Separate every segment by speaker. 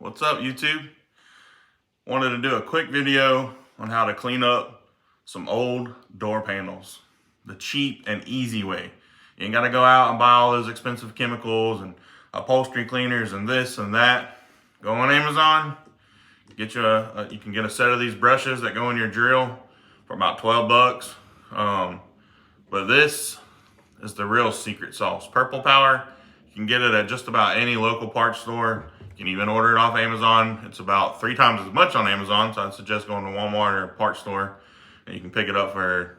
Speaker 1: What's up, YouTube? Wanted to do a quick video on how to clean up some old door panels the cheap and easy way. You ain't gotta go out and buy all those expensive chemicals and upholstery cleaners and this and that. Go on Amazon, get you you can get a set of these brushes that go in your drill for about 12 bucks. But this is the real secret sauce. Purple Power, you can get it at just about any local parts store. You can even order it off Amazon. It's about 3 times as much on Amazon, so I'd suggest going to Walmart or a parts store, and you can pick it up for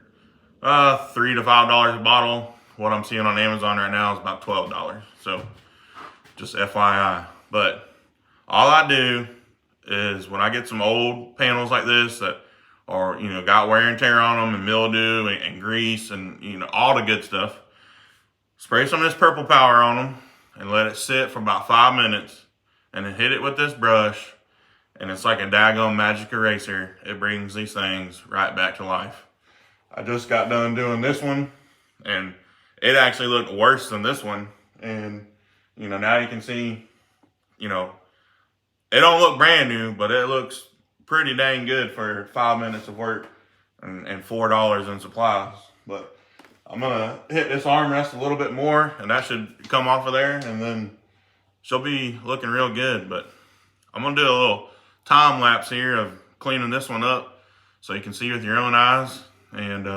Speaker 1: $3 to $5 a bottle. What I'm seeing on Amazon right now is about $12. So just FYI. But all I do is when I get some old panels like this that are, got wear and tear on them and mildew and grease and, all the good stuff, spray some of this Purple Power on them and let it sit for about 5 minutes, and then hit it with this brush, and it's like a daggone magic eraser. It brings these things right back to life. I just got done doing this one, and it actually looked worse than this one. And, now you can see, it don't look brand new, but it looks pretty dang good for 5 minutes of work and $4 in supplies. But I'm gonna hit this armrest a little bit more, and that should come off of there, and then she'll be looking real good. But I'm gonna do a little time lapse here of cleaning this one up so you can see with your own eyes. And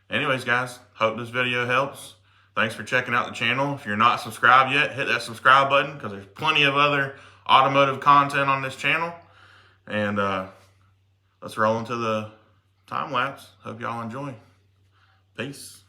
Speaker 1: anyways, guys, hope this video helps. Thanks for checking out the channel. If you're not subscribed yet, hit that subscribe button, because there's plenty of other automotive content on this channel. And let's roll into the time lapse. Hope y'all enjoy. Peace.